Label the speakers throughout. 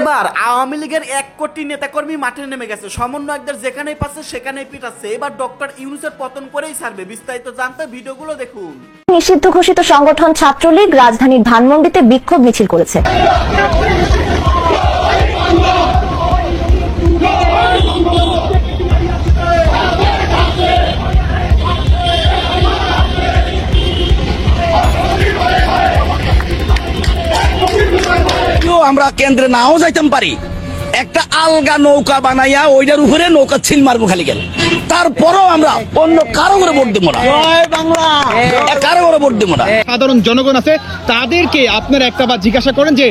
Speaker 1: এবার আওয়ামী লীগের 1 কোটি নেতাকর্মী মাঠে নেমে গেছে, সমন্বয়কদের যেখানেই পাচ্ছে সেখানেই পিটাচ্ছে। এবার ডক্টর ইউনূসের পতন করেই ছাড়বে। বিস্তারিত জানতে ভিডিওগুলো দেখুন।
Speaker 2: নিষিদ্ধ ঘোষিত সংগঠন ছাত্রলীগ রাজধানীর ধানমন্ডিতে বিক্ষোভ মিছিল করেছে।
Speaker 3: আমরা কেন্দ্রে নাও যাইতাম পারি, একটা আলগা নৌকা বানাইয়া ওইটার উপরে নৌকা ছিল মারবো খালি গেল। তারপরও আমরা অন্য কারো করে ভোট দেবো না, কারো করে ভোট দেবো না।
Speaker 4: সাধারণ জনগণ আছে তাদেরকে আপনারা একটা বার জিজ্ঞাসা করেন যে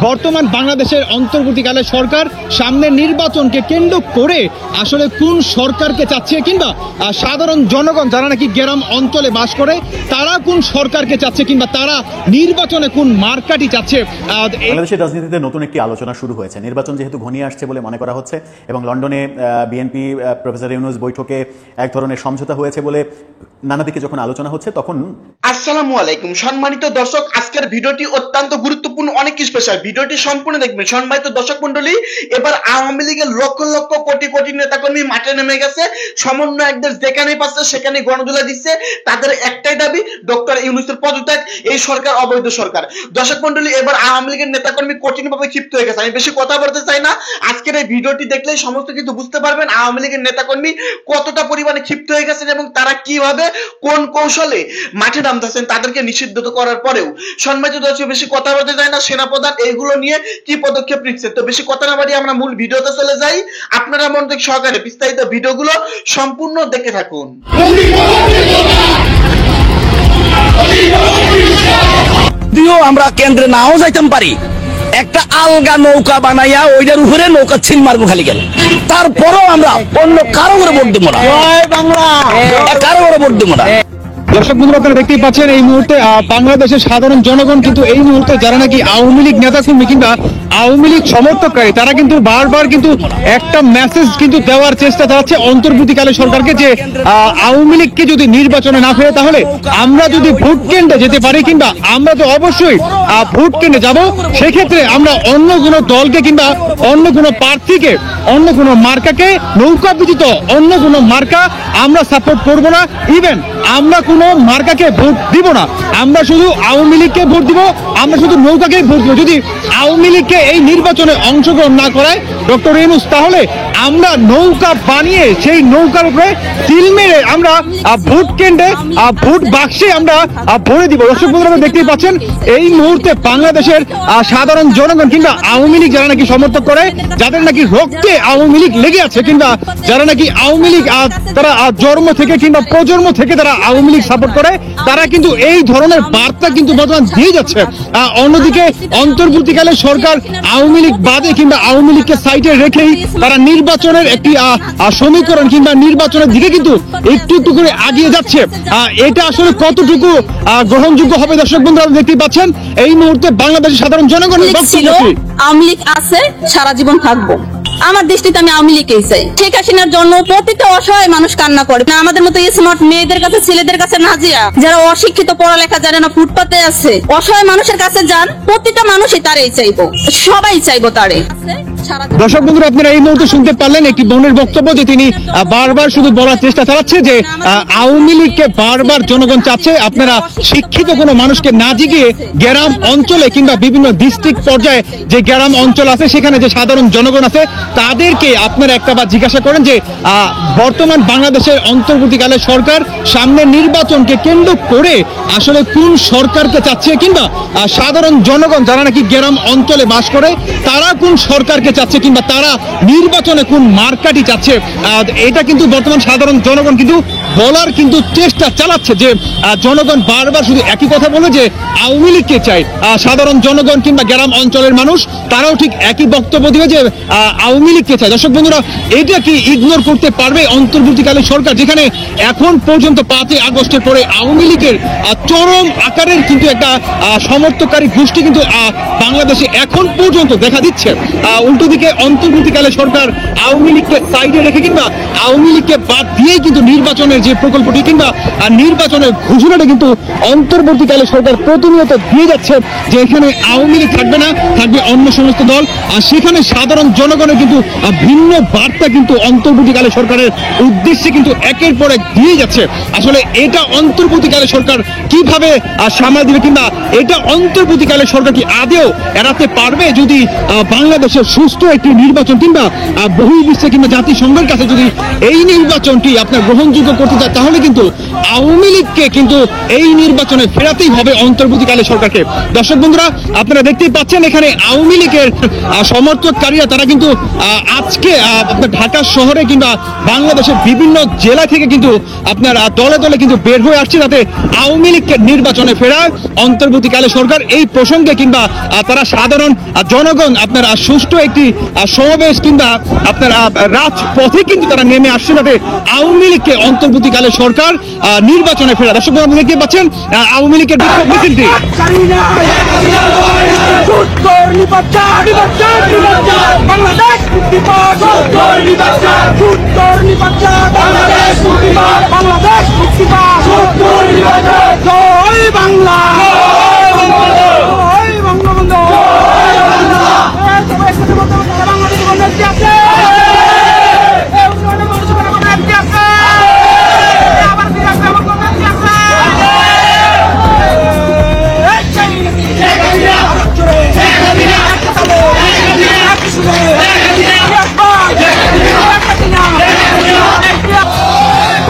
Speaker 4: বর্তমান বাংলাদেশের অন্তর্বর্তীকালে সরকার সামনের নির্বাচনকে কেন্দ্র করে আসলে কোন সরকারকে চাচ্ছে, কিংবা সাধারণ জনগণ যারা নাকি গ্রাম অঞ্চলে বাস করে তারা কোন সরকারকে চাচ্ছে, কিংবা তারা নির্বাচনে কোন মার্কাটি চাচ্ছে।
Speaker 5: বাংলাদেশের রাজনীতিতে নতুন একটি আলোচনা শুরু হয়েছে। নির্বাচন যেহেতু ঘনিয়ে আসছে বলে মনে করা হচ্ছে এবং লন্ডনে বিএনপি প্রফেসর ইউনূস বৈঠকে এক ধরনের সমঝোতা হয়েছে বলে নানা দিকে যখন আলোচনা হচ্ছে তখন
Speaker 6: আসসালামু আলাইকুম সম্মানিত দর্শক, আজকের ভিডিওটি অত্যন্ত গুরুত্বপূর্ণ, অনেক স্পেশাল। ভিডিওটি সম্পূর্ণ দেখবেন। সম্মানিত দর্শক মন্ডলী, এবার আওয়ামী লীগের লক্ষ লক্ষ কোটি কোটি নেতাকর্মী মাঠে নেমে গেছে, সমন্বয়কদের যেখানে পাচ্ছে সেখানে গণদোলা দিচ্ছে। তাদের একটাই দাবি, ডক্টর ইউনূসের পদত্যাগ। এই সরকার অবৈধ সরকার। দর্শক মন্ডলী, এবার আওয়ামী লীগের নেতাকর্মী কঠিনভাবে ক্ষিপ্ত হয়ে গেছে। আমি বেশি কথা বলতে চাই না, আজকের এই ভিডিওটি দেখলেই সমস্ত কিছু বুঝতে পারবেন আওয়ামী লীগের নেতাকর্মী কতটা পরিমাণে ক্ষিপ্ত হয়ে গেছেন এবং তারা কিভাবে কোন কৌশলে মাঠে নামতেছেন তাদেরকে নিষিদ্ধ করার পরেও। সম্মানিত দর্শক, বেশি কথা বলতে চাই না, সেনাপ্রধান এইগুলো নিয়ে কি পদক্ষেপ নিচ্ছে। তো বেশি কথা না বাড়িয়ে আমরা মূল ভিডিওতে চলে যাই। আপনারা মনোযোগ সহকারে বিস্তারিত ভিডিওগুলো সম্পূর্ণ দেখে থাকুন।
Speaker 3: যদিও আমরা কেন্দ্রে নাও যাইতাম পারি, একটা আলগা নৌকা বানাইয়া ওইটার উপরে নৌকা ছিল মারবো খালি গেল। তারপরও আমরা অন্য কারো করে ভোট দেবো না, কারো করে ভোট দেবো না।
Speaker 4: দর্শক বন্ধুরা, আপনারা দেখতেই পাচ্ছেন এই মুহূর্তে বাংলাদেশের সাধারণ জনগণ কিন্তু এই মুহূর্তে যারা নাকি আওয়ামী লীগ নেতাকর্মী কিংবা আওয়ামী লীগ সমর্থককারী তারা কিন্তু বারবার কিন্তু একটা মেসেজ কিন্তু দেওয়ার চেষ্টা চালাচ্ছে অন্তর্বর্তীকালে সরকারকে যে আওয়ামী লীগকে যদি নির্বাচনে না ফেরে তাহলে আমরা যদি ভোট কেন্দ্রে যেতে পারি, কিংবা আমরা তো অবশ্যই ভোট কেন্দ্রে যাব, সেক্ষেত্রে আমরা অন্য কোনো দলকে কিংবা অন্য কোনো প্রার্থীকে, অন্য কোনো মার্কাকে, নৌকা ব্যতীত অন্য কোনো মার্কা আমরা সাপোর্ট করব না। ইভেন আমরা কোনো মার্কাকে ভোট দিব না, আমরা শুধু আওয়ামী লীগকে ভোট দিব, আমরা শুধু নৌকাকে ভোট দিব। যদি আওয়ামী লীগকে এই নির্বাচনে অংশগ্রহণ না করায় ডক্টর ইউনূস, তাহলে আমরা নৌকা বানিয়ে সেই নৌকার উপরে তিল মেরে আমরা ভোট কেন্দ্রে ভোট বাক্সে আমরা ভরে দিব। দর্শক বন্ধুরা, দেখতেই পাচ্ছেন এই মুহূর্তে বাংলাদেশের সাধারণ জনগণ কিংবা আওয়ামী লীগ যারা নাকি সমর্থন করে, যাদের নাকি রক্তে আওয়ামী লীগ লেগে আছে, কিংবা যারা নাকি আওয়ামী লীগ তারা জন্ম থেকে কিংবা প্রজন্ম থেকে তারা আওয়ামী লীগ সাপোর্ট করে, তারা কিন্তু এই ধরনের বার্তা কিন্তু বর্তমান দিয়ে যাচ্ছে। অন্যদিকে অন্তর্বর্তীকালে সরকার আওয়ামী লীগ বাদে কিংবা আওয়ামী লীগকে সাইডে রেখেই তারা নির্বাচনের একটি সমীকরণ কিংবা নির্বাচনের দিকে কিন্তু একটু একটু করে এগিয়ে যাচ্ছে। এটা আসলে কতটুকু গ্রহণযোগ্য হবে দর্শক বন্ধুরা দেখতেই পাচ্ছেন এই মুহূর্তে বাংলাদেশের সাধারণ জনগণের বক্তব্য।
Speaker 7: আওয়ামী লীগ আছে, সারা জীবন থাকবো। আমার দৃষ্টিতে আমি আওয়ামী লীগকেই চাই। শেখ হাসিনার জন্য প্রতিটা অসহায় মানুষ কান্না করে। আমাদের মতো স্মার্ট মেয়েদের কাছে, ছেলেদের কাছে না জিয়া, যারা অশিক্ষিত, পড়ালেখা জানে না, ফুটপাতে আছে, অসহায় মানুষের কাছে যান, প্রতিটা মানুষই তারই চাইবো, সবাই চাইবো তারে।
Speaker 4: দর্শক বন্ধুরা, আপনারা এই মুহূর্তে শুনতে পারলেন একটি বোনের বক্তব্য, যে তিনি বারবার শুধু বলার চেষ্টা চালাচ্ছে যে আওয়ামী লীগকে বারবার জনগণ চাচ্ছে। আপনারা শিক্ষিত কোনো মানুষকে না জিগিয়ে গ্রাম অঞ্চলে কিংবা বিভিন্ন ডিস্ট্রিক্ট পর্যায়ে যে গ্রাম অঞ্চল আছে সেখানে যে সাধারণ জনগণ আছে তাদেরকে আপনারা একটা বার জিজ্ঞাসা করেন যে বর্তমান বাংলাদেশের অন্তর্বর্তীকালে সরকার সামনের নির্বাচনকে কেন্দ্র করে আসলে কোন সরকারকে চাচ্ছে, কিংবা সাধারণ জনগণ যারা নাকি গ্রাম অঞ্চলে বাস করে তারা কোন সরকারকে চাচ্ছে, কিংবা তারা নির্বাচনে কোন মার্কাটি চাচ্ছে। এটা কিন্তু বর্তমান সাধারণ জনগণ কিন্তু বলার কিন্তু চেষ্টা চালাচ্ছে যে জনগণ বারবার শুধু একই কথা বলে যে আওয়ামী লীগকে চাই। সাধারণ জনগণ কিংবা গ্রাম অঞ্চলের মানুষ তারাও ঠিক একই বক্তব্য দিবে যে আওয়ামী লীগকে চাই। দর্শক বন্ধুরা, এটা কি ইগনোর করতে পারবে অন্তর্বর্তীকালীন সরকার, যেখানে এখন পর্যন্ত 5 আগস্টের পরে আওয়ামী লীগের চরম আকারের কিন্তু একটা সমর্থনকারী গোষ্ঠী কিন্তু বাংলাদেশে এখন পর্যন্ত দেখা দিচ্ছে। উল্টো দিকে অন্তর্বর্তীকালে সরকার আওয়ামী লীগকে সাইডে রেখে কিংবা আওয়ামী লীগকে বাদ দিয়েই কিন্তু নির্বাচনের নির্বাচনের যে প্রকল্পটি কিংবা নির্বাচনের ঘোষণাটা কিন্তু অন্তর্বর্তীকালে সরকার প্রতিনিয়ত দিয়ে যাচ্ছে যে এখানে আওয়ামী লীগ থাকবে না, থাকবে অন্য সমস্ত দল। আর সেখানে সাধারণ জনগণের কিন্তু ভিন্ন বার্তা কিন্তু অন্তর্বর্তীকালে সরকারের উদ্দেশ্যে কিন্তু একের পর এক দিয়ে যাচ্ছে। আসলে এটা অন্তর্বর্তীকালে সরকার কিভাবে সামাল দিবে কিংবা এটা অন্তর্বর্তীকালে সরকার কি আদেও এড়াতে পারবে যদি বাংলাদেশের সুষ্ঠু একটি নির্বাচন কিংবা বহির্বিশ্বে কিংবা জাতিসংঘের কাছে যদি এই নির্বাচনটি আপনার গ্রহণযোগ্য করতে চায়, তাহলে কিন্তু আওয়ামী লীগকে কিন্তু এই নির্বাচনে ফেরাতেই হবে অন্তর্বর্তীকালে সরকারকে। দর্শক বন্ধুরা, আপনারা দেখতেই পাচ্ছেন এখানে আওয়ামী লীগের সমর্থককারীরা তারা কিন্তু আজকে আপনার ঢাকা শহরে কিংবা বাংলাদেশের বিভিন্ন জেলা থেকে কিন্তু আপনার দলে দলে কিন্তু বের হয়ে আসছে যাতে আওয়ামী লীগকে নির্বাচনে ফেরায় অন্তর্বর্তীকালে সরকার। এই প্রসঙ্গে কিংবা তারা সাধারণ জনগণ আপনার সুষ্ঠু একটি সমাবেশ কিংবা আপনার রাজপথে কিন্তু তারা নেমে আসছে যাতে আওয়ামী লীগকে অন্তর্বর্তীকালে সরকার নির্বাচনে ফেরা। দর্শক বন্ধুরা, দেখতে পাচ্ছেন আওয়ামী লীগের বিক্ষোভ মিছিলটি।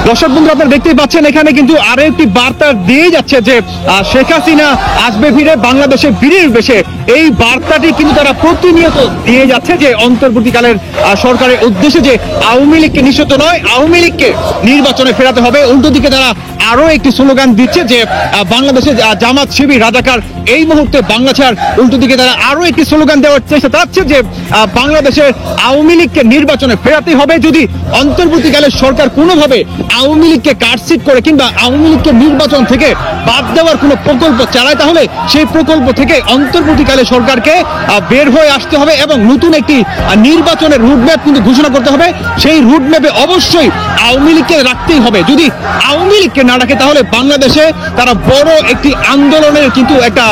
Speaker 4: দর্শক বন্ধু, আপনারা দেখতেই পাচ্ছেন এখানে কিন্তু আরো একটি বার্তা দিয়ে যাচ্ছে যে শেখ হাসিনা আসবে ফিরে বাংলাদেশের বীরের বেশে। এই বার্তাটি কিন্তু তারা প্রতিনিয়ত দিয়ে যাচ্ছে যে অন্তর্বর্তীকালের সরকারের উদ্দেশ্যে যে আওয়ামী লীগকে নিষিদ্ধ নয়, আওয়ামী লীগকে নির্বাচনে ফেরাতে হবে। উল্টো দিকে তারা আরো একটি স্লোগান দিচ্ছে যে বাংলাদেশে জামাত শিবির রাজাকার এই মুহূর্তে বাংলা ছাড়। উল্টো দিকে তারা আরো একটি স্লোগান দেওয়ার চেষ্টা চাচ্ছে যে বাংলাদেশের আওয়ামী লীগকে নির্বাচনে ফেরাতে হবে। যদি অন্তর্বর্তীকালের সরকার কোনোভাবে আওয়ামী লীগকে কাটছিট করে কিংবা আওয়ামী লীগকে নির্বাচন থেকে বাদ দেওয়ার কোনো প্রকল্প চালায়, তাহলে সেই প্রকল্প থেকে অন্তর্বর্তীকালে সরকারকে বের হয়ে আসতে হবে এবং নতুন একটি নির্বাচনের রুটম্যাপ কিন্তু ঘোষণা করতে হবে। সেই রুটম্যাপে অবশ্যই আওয়ামী লীগকে রাখতেই হবে। যদি আওয়ামী লীগকে না রাখে তাহলে বাংলাদেশে তারা বড় একটি আন্দোলনের কিন্তু একটা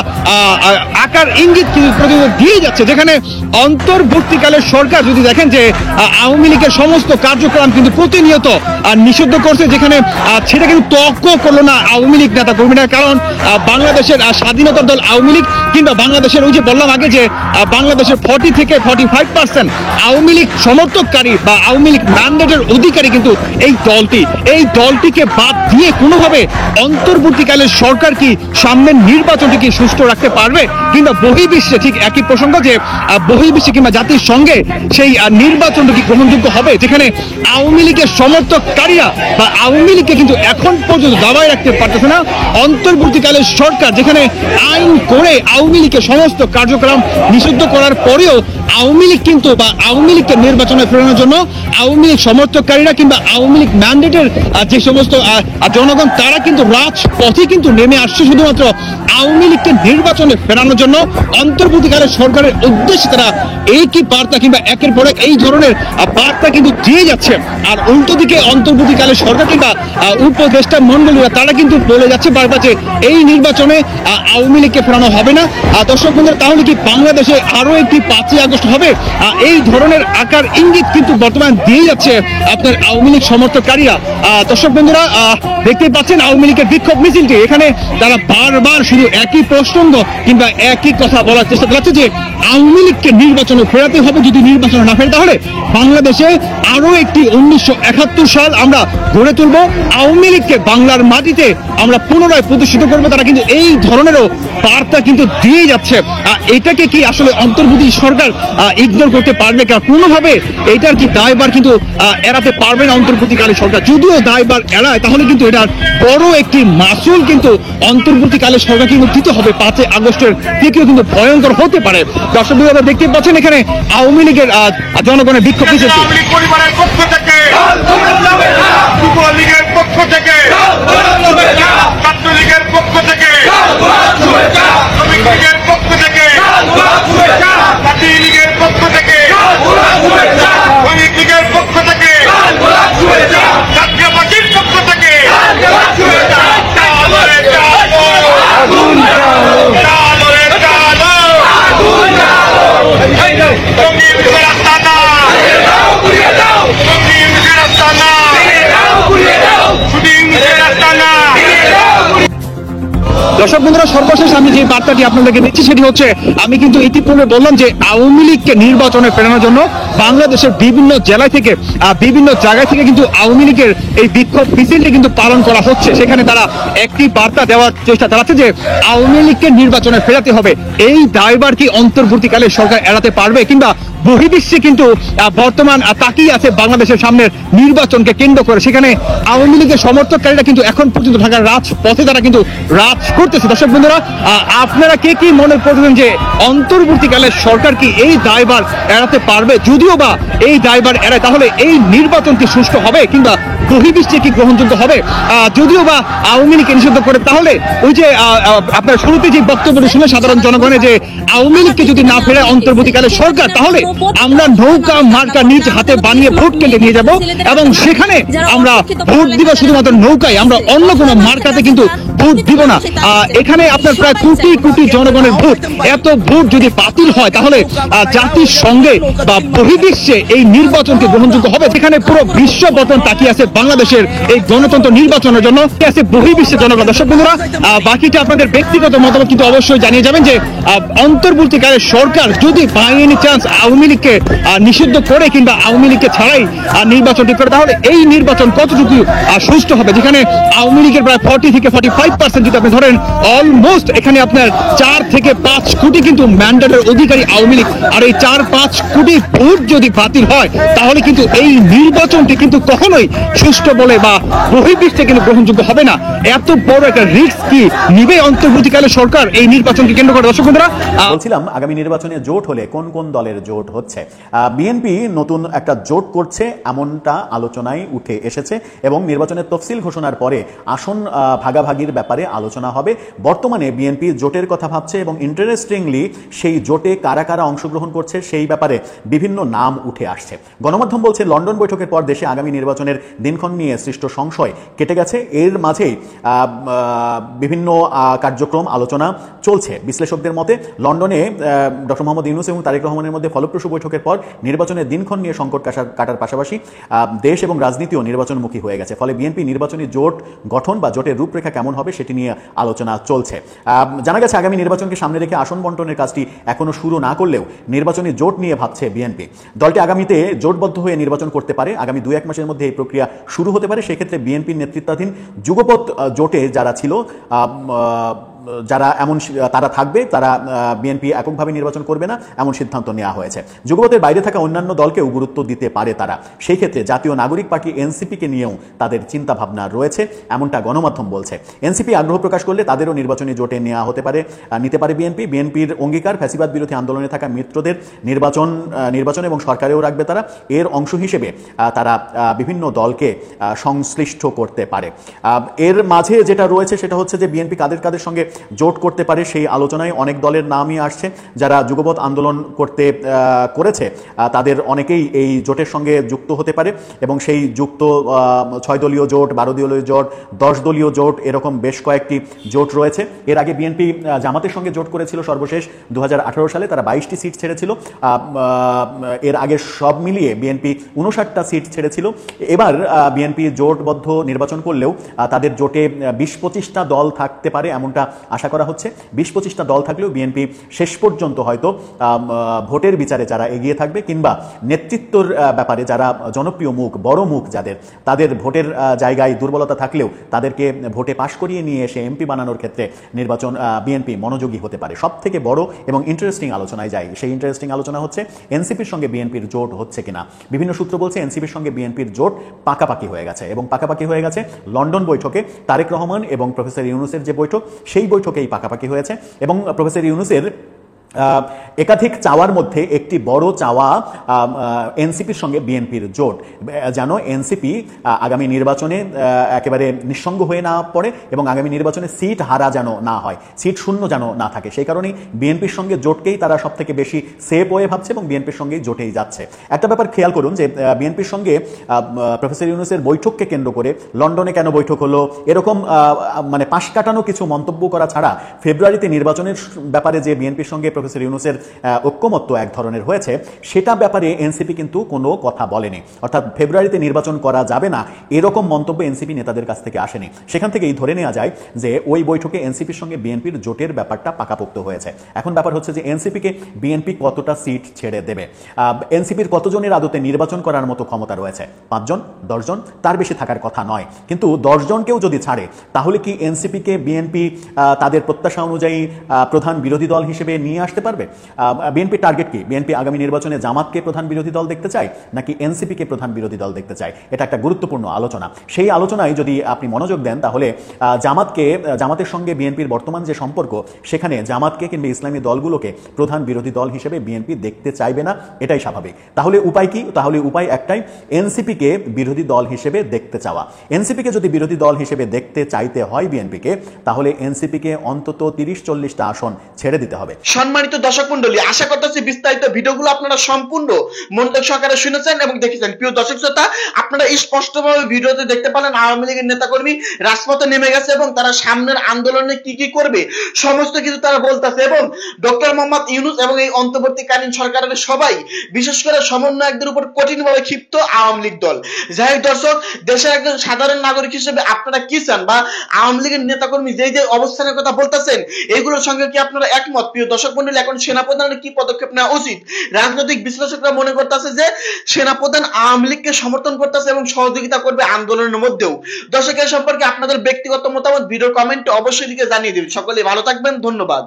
Speaker 4: আকার ইঙ্গিত কিন্তু দিয়ে যাচ্ছে, যেখানে অন্তর্বর্তীকালের সরকার যদি দেখেন যে আওয়ামী লীগের সমস্ত কার্যক্রম কিন্তু প্রতিনিয়ত নিষিদ্ধ করছে, যেখানে সেটা কিন্তু তর্ক করলো না আওয়ামী লীগ নেতা কর্মীরা। কারণ বাংলাদেশের স্বাধীনতার দল আওয়ামী লীগ কিংবা বাংলাদেশের ওই যে বললাম আগে যে বাংলাদেশের 40 থেকে 45% আওয়ামী লীগ সমর্থককারী বা আওয়ামী লীগ ম্যান্ডেটের অধিকারী কিন্তু এই দলটিকে বাদ দিয়ে কোনোভাবে অন্তর্বর্তীকালের সরকার কি সামনের নির্বাচনটি কি সুষ্ঠু রাখতে পারবে কিংবা বহির্বিশ্বে ঠিক একই প্রসঙ্গ যে বহির্বিশ্বে কিংবা জাতিসংঘে সেই নির্বাচনটি কি গ্রহণযোগ্য হবে, যেখানে আওয়ামী লীগের সমর্থককারীরা বা আওয়ামী লীগকে কিন্তু এখন পর্যন্ত দাবায় রাখতে পারতেছে না অন্তর্বর্তীকালের সরকার, যেখানে আইন করে আওয়ামী লীগের সমস্ত কার্যক্রম নিষিদ্ধ করার পরেও আওয়ামী লীগ কিন্তু বা আওয়ামী লীগকে নির্বাচনে ফেরানোর জন্য আওয়ামী লীগ সমর্থককারীরা কিংবা আওয়ামী লীগ ম্যান্ডেটের যে সমস্ত জনগণ তারা কিন্তু রাজপথে কিন্তু নেমে আসছে শুধুমাত্র আওয়ামী লীগকে নির্বাচনে ফেরানোর জন্য। অন্তর্বর্তীকালের সরকারের উদ্দেশ্যে তারা একই বার্তা কিংবা একের পর এক এই ধরনের বার্তা কিন্তু দিয়ে যাচ্ছে। আর উল্টো দিকে অন্তর্বর্তীকালের সরকার কিংবা উপদেষ্টা মন্ডলীরা তারা কিন্তু বলে যাচ্ছে বারবার যে এই নির্বাচনে আওয়ামী লীগকে ফেরানো হবে না। দর্শক বন্ধুরা, তাহলে কি বাংলাদেশে আরো একটি 5ই আগস্ট হবে? এই ধরনের আকার ইঙ্গিত কিন্তু বর্তমান দিয়ে যাচ্ছে আপনার আওয়ামী লীগ সমর্থককারীরা। দর্শক বন্ধুরা, দেখতেই পাচ্ছেন আওয়ামী লীগের বিক্ষোভ মিছিলটি। এখানে তারা বারবার শুধু একই প্রসঙ্গ কিংবা একই কথা বলার চেষ্টা করছে যে আওয়ামী লীগকে নির্বাচনে ফেরাতে হবে। যদি নির্বাচনে না ফেরে তাহলে বাংলাদেশে আরো একটি 1971 সাল আমরা গড়ে তুলবো, আওয়ামী লীগকে বাংলার মাটিতে আমরা পুনরায় প্রতিষ্ঠিত করবো। তারা কিন্তু এই ধরনেরও বার্তা কিন্তু দিয়ে যাচ্ছে। এটাকে কি আসলে অন্তর্বর্তী সরকার ইগনোর করতে পারবে? কোনোভাবে এটার কি দায়ভার কিন্তু এড়াতে পারবে না অন্তর্বর্তীকালে সরকার? যদিও দায়ভার এড়ায় তাহলে কিন্তু এটার বড় একটি মাসুল কিন্তু অন্তর্বর্তীকালে সরকার কিন্তু দিতে হবে। 5ই আগস্টের থেকেও কিন্তু ভয়ঙ্কর হতে পারে। দর্শক বন্ধুরা, দেখতে পাচ্ছেন এখানে আওয়ামী লীগের জনগণের বিক্ষোভ মিছিল।
Speaker 8: পরিবারের পক্ষ থেকে, যুব লীগের পক্ষ থেকে, ছাত্র লীগের পক্ষ থেকে, শ্রমিক লীগের পক্ষ থেকে, জাতীয় লীগের পক্ষ থেকে, শ্রমিক লীগের পক্ষ থেকে, জাতীয় পার্টির পক্ষ থেকে
Speaker 4: দর্শক বন্ধুরা, সর্বশেষ আমি যে বার্তাটি আপনাদেরকে দিচ্ছি সেটি হচ্ছে, আমি কিন্তু ইতিপূর্বে বললাম যে আওয়ামী লীগকে নির্বাচনে ফেরানোর জন্য বাংলাদেশের বিভিন্ন জেলা থেকে বিভিন্ন জায়গায় থেকে কিন্তু আওয়ামী লীগের এই বিক্ষোভ মিছিলটি কিন্তু পালন করা হচ্ছে। সেখানে তারা একটি বার্তা দেওয়ার চেষ্টা চালাচ্ছে যে আওয়ামী লীগকে নির্বাচনে ফেরাতে হবে। এই দায়ভার কি অন্তর্বর্তীকালে সরকার এড়াতে পারবে, কিংবা বহির্বিশ্বে কিন্তু বর্তমান তাকিয়ে আছে বাংলাদেশের সামনের নির্বাচনকে কেন্দ্র করে। সেখানে আওয়ামী লীগের সমর্থককারীরা কিন্তু এখন পর্যন্ত ঢাকার রাজপথে তারা কিন্তু রাজ করতেছে। দর্শক বন্ধুরা, আপনারা কে কি মনে করছেন যে অন্তর্বর্তীকালে সরকার কি এই দায়ভার এড়াতে পারবে? যদিও বা এই দায়ভার এড়ায়, তাহলে এই নির্বাচন কি সুষ্ঠু হবে, কিংবা বহির্বিশ্বে কি গ্রহণযোগ্য হবে? যদিও বা আওয়ামী লীগকে নিষিদ্ধ করে, তাহলে ওই যে আপনার শুরুতে যে বক্তব্যটি শুনে সাধারণ জনগণের যে আওয়ামী লীগকে যদি না ফেরে অন্তর্বর্তীকালে সরকার, তাহলে আমরা নৌকা মার্কা নিজ হাতে বানিয়ে ভোট কেন্দ্রে নিয়ে যাব এবং সেখানে আমরা ভোট দিব শুধুমাত্র নৌকায়, আমরা অন্য কোনো মার্কাতে কিন্তু ভোট দিব না। এখানে আপনার প্রায় কোটি কোটি জনগণের ভোট, এত ভোট যদি বাতিল হয়, তাহলে জাতির সঙ্গে বা বহির্বিশ্বে এই নির্বাচনকে গ্রহণযোগ্য হবে। সেখানে পুরো বিশ্ব বর্তমান তাকিয়ে আছে বাংলাদেশের এই গণতন্ত্র নির্বাচনের জন্য, আছে বহির্বিশ্বের জনগণ। দর্শক বন্ধুরা, বাকিটা আপনাদের ব্যক্তিগত মতামত কিন্তু অবশ্যই জানিয়ে যাবেন যে অন্তর্বর্তীকালে সরকার যদি বাই এনি চান্স আওয়ামী লীগকে নিষিদ্ধ করে কিংবা আওয়ামী লীগকে ছাড়াই নির্বাচনটি করে, তাহলে এই নির্বাচন কতটুকু সুষ্ঠু হবে? যেখানে আওয়ামী লীগের প্রায় 40 থেকে 45% যদি আপনি ধরেন, অলমোস্ট এখানে আপনার 4 থেকে 5 কোটি কিন্তু ম্যান্ডেটের অধিকারী আওয়ামী লীগ। আর এই 4-5 কোটি ভোট যদি বাতিল হয়, তাহলে কিন্তু এই নির্বাচনটি কিন্তু কখনোই সুষ্ঠু বলে বা বহির্বিশ্বে কিন্তু গ্রহণযোগ্য হবে না। এত বড় একটা রিস্ক কি নিবে অন্তর্বর্তীকালে সরকার এই নির্বাচনকে কেন্দ্র করে? দর্শক বন্ধুরা,
Speaker 5: বলছিলাম আগামী নির্বাচনে জোট হলে কোন কোন দলের জোট হচ্ছে। বিএনপি নতুন একটা জোট করছে এমনটা আলোচনায় উঠে এসেছে এবং নির্বাচনের তফসিল ঘোষণার পরে আসন ভাগাভাগির ব্যাপারে আলোচনা হবে। বর্তমানে বিএনপি জোটের কথা ভাবছে এবং ইন্টারেস্টিংলি সেই জোটে কারা কারা অংশগ্রহণ করছে সেই ব্যাপারে বিভিন্ন নাম উঠে আসছে। গণমাধ্যম বলছে লন্ডন বৈঠকের পর দেশে আগামী নির্বাচনের দিনক্ষণ নিয়ে সৃষ্ট সংশয় কেটে গেছে। এর মাঝেই বিভিন্ন কার্যক্রম আলোচনা চলছে। বিশ্লেষকদের মতে লন্ডনে ডক্টর মোহাম্মদ ইউনূস এবং তারেক রহমানের মধ্যে ফলপ্রসূ বৈঠকের পর নির্বাচনের দিনক্ষণ নিয়ে সংকট কাটার পাশাপাশি দেশ এবং রাজনীতিও নির্বাচনমুখী হয়ে গেছে। ফলে বিএনপি নির্বাচনী জোট গঠন বা জোটের রূপরেখা কেমন হবে সেটি নিয়ে আলোচনা চলছে। জানা গেছে আগামী নির্বাচনকে সামনে রেখে আসন বন্টনের কাজটি এখনো শুরু না করলেও নির্বাচনী জোট নিয়ে ভাবছে বিএনপি। দলটি আগামীতে জোটবদ্ধ হয়ে নির্বাচন করতে পারে। আগামী 2-1 মাসের মধ্যে এই প্রক্রিয়া শুরু হতে পারে। সেক্ষেত্রে বিএনপির নেতৃত্বাধীন যুগপৎ জোটে যারা ছিল তারা থাকবে, তারা বিএনপি এককভাবে নির্বাচন করবে না এমন সিদ্ধান্ত নেওয়া হয়েছে। যুগপথের বাইরে থাকা অন্যান্য দলকেও গুরুত্ব দিতে পারে তারা। সেই ক্ষেত্রে জাতীয় নাগরিক পার্টি এনসিপিকে নিয়েও তাদের চিন্তা ভাবনা রয়েছে এমনটা গণমাধ্যম বলছে। এনসিপি আগ্রহ প্রকাশ করলে তাদেরও নির্বাচনী জোটে নেওয়া নিতে পারে বিএনপি। বিএনপির অঙ্গীকার ফ্যাসিবাদ বিরোধী আন্দোলনে থাকা মিত্রদের নির্বাচন এবং সরকারেও রাখবে তারা। এর অংশ হিসেবে তারা বিভিন্ন দলকে সংশ্লিষ্ট করতে পারে। এর মাঝে যেটা রয়েছে সেটা হচ্ছে যে বিএনপি কাদের সঙ্গে জোট করতে পারে সেই আলোচনায় অনেক দলের নামই আসছে। যারা যুগপৎ আন্দোলন করেছে তাদের অনেকেই এই জোটের সঙ্গে যুক্ত হতে পারে এবং সেই যুক্ত 6 দলীয় জোট, 12 দলীয় জোট, 10 দলীয় জোট, এরকম বেশ কয়েকটি জোট রয়েছে। এর আগে বিএনপি জামাতের সঙ্গে জোট করেছিল সর্বশেষ 2018 সালে, তারা 22টি সিট ছেড়েছিল। এর আগে সব মিলিয়ে বিএনপি 59টা সিট ছেড়েছিল। এবার বিএনপি জোটবদ্ধ নির্বাচন করলেও তাদের জোটে 20-25টা দল থাকতে পারে এমনটা আশা করা হচ্ছে। 20-25টা দল থাকলেও বিএনপি শেষ পর্যন্ত হয়তো ভোটের বিচারে যারা এগিয়ে থাকবে কিংবা নেতৃত্বর ব্যাপারে যারা জনপ্রিয় মুখ, বড় মুখ তাদের ভোটের জায়গায় দুর্বলতা থাকলেও তাদেরকে ভোটে পাশ করিয়ে নিয়ে এসে এমপি বানানোর ক্ষেত্রে বিএনপি মনোযোগী হতে পারে। সব থেকে বড় এবং ইন্টারেস্টিং আলোচনায় যায়, সেই ইন্টারেস্টিং আলোচনা হচ্ছে এনসিপির সঙ্গে বিএনপির জোট হচ্ছে কিনা। বিভিন্ন সূত্র বলছে এনসিপির সঙ্গে বিএনপির জোট পাকাপাকি হয়ে গেছে এবং পাকাপাকি হয়ে গেছে লন্ডন বৈঠকে তারেক রহমান এবং প্রফেসর ইউনূসের যে বৈঠক, সেই বৈঠকেই পাকাপাকি হয়েছে এবং প্রফেসর ইউনূসের একাধিক চাওয়ার মধ্যে একটি বড় চাওয়া এনসিপির সঙ্গে বিএনপির জোট, যেন এনসিপি আগামী নির্বাচনে একেবারে নিঃসঙ্গ হয়ে না পড়ে এবং আগামী নির্বাচনে সিট হারা যেন না হয়, সিট শূন্য যেন না থাকে। সেই কারণেই বিএনপির সঙ্গে জোটকেই তারা সব থেকে বেশি সেফ হয়ে ভাবছে এবং বিএনপির সঙ্গেই জোটেই যাচ্ছে। একটা ব্যাপার খেয়াল করুন যে বিএনপির সঙ্গে প্রফেসর ইউনূসের বৈঠককে কেন্দ্র করে লন্ডনে কেন বৈঠক হলো এরকম পাশ কাটানো কিছু মন্তব্য করা ছাড়া ফেব্রুয়ারিতে নির্বাচনের ব্যাপারে যে বিএনপির সঙ্গে প্রফেসর ইউনূসের ঐক্যমত্য এক ধরনের হয়েছে, সেটা ব্যাপারে এনসিপি কিন্তু কোনো কথা বলেনি। অর্থাৎ ফেব্রুয়ারিতে নির্বাচন করা যাবে না এরকম মন্তব্য এনসিপি নেতাদের কাছ থেকে আসেনি। সেখান থেকেই ধরে নেওয়া যায় যে ওই বৈঠকে এনসিপির সঙ্গে বিএনপির জোটের ব্যাপারটা পাকাপোক্ত হয়েছে। এখন ব্যাপার হচ্ছে যে এনসিপিকে বিএনপি কতটা সিট ছেড়ে দেবে, এনসিপির কতজনের আদতে নির্বাচন করার মতো ক্ষমতা রয়েছে, 5 জন 10 জন, তার বেশি থাকার কথা নয়। কিন্তু 10 জনকেও যদি ছাড়ে তাহলে কি এনসিপিকে বিএনপি তাদের প্রত্যাশা অনুযায়ী প্রধান বিরোধী দল হিসেবে নিয়ে আসতে পারবে? বিএনপির টার্গেট কি? বিএনপি আগামী নির্বাচনে জামাতকে প্রধান বিরোধী দল দেখতে চায় নাকি এনসিপিকে প্রধান বিরোধী দল দেখতে চায়? এটা একটা গুরুত্বপূর্ণ আলোচনা। সেই আলোচনায় যদি আপনি মনোযোগ দেন তাহলে জামাতের সঙ্গে বিএনপির বর্তমান যে সম্পর্ক, সেখানে জামাতকে কিংবা ইসলামী দলগুলোকে প্রধান বিরোধী দল হিসেবে বিএনপি দেখতে চাইবে না, এটাই স্বাভাবিক। তাহলে উপায় কি? তাহলে উপায় একটাই, এনসিপিকে বিরোধী দল হিসেবে দেখতে চাওয়া। এনসিপিকে যদি বিরোধী দল হিসেবে দেখতে চাইতে হয় বিএনপিকে, তাহলে এনসিপিকে অন্তত 30-40টা আসন ছেড়ে দিতে হবে।
Speaker 6: সম্মানিত দর্শক মন্ডলী, আশা করতেছি বিস্তারিত ভিডিওগুলো আপনারা সম্পূর্ণ মনোযোগ সহকারে শুনেছেন এবং দেখেছেন। প্রিয় দর্শক শ্রোতা, আপনারা স্পষ্টভাবে ভিডিওতে দেখতে পেলেন আওয়ামী লীগের নেতাকর্মী রাজপথে নেমে গেছে এবং তারা সামনের আন্দোলনে কি কি করবে সমস্ত কিছু তারা বলতেছে। এবং ডক্টর মোহাম্মদ ইউনূস এবং এই অন্তর্বর্তীকালীন সরকারের সবাই, বিশেষ করে সমন্বয়কদের উপর কঠিনভাবে ক্ষিপ্ত আওয়ামী লীগ দল। যাই হোক দর্শক, দেশের একজন সাধারণ নাগরিক হিসেবে আপনারা কি চান, বা আওয়ামী লীগের নেতাকর্মী যে যে অবস্থানের কথা বলতেছেন এগুলোর সঙ্গে কি আপনারা একমত? প্রিয় দর্শক মন্ডলী, এখন সেনাপ্রধানের কি পদক্ষেপ নেওয়া উচিত? রাজনৈতিক বিশ্লেষকরা মনে করতেছে যে সেনাপ্রধান আওয়ামী লীগকে সমর্থন করতেছে এবং সহযোগিতা করবে আন্দোলনের মধ্যেও। দর্শক, এই সম্পর্কে আপনাদের ব্যক্তিগত মতামত ভিডিও কমেন্টে অবশ্যই লিখে জানিয়ে দিন। সকলে ভালো থাকবেন, ধন্যবাদ।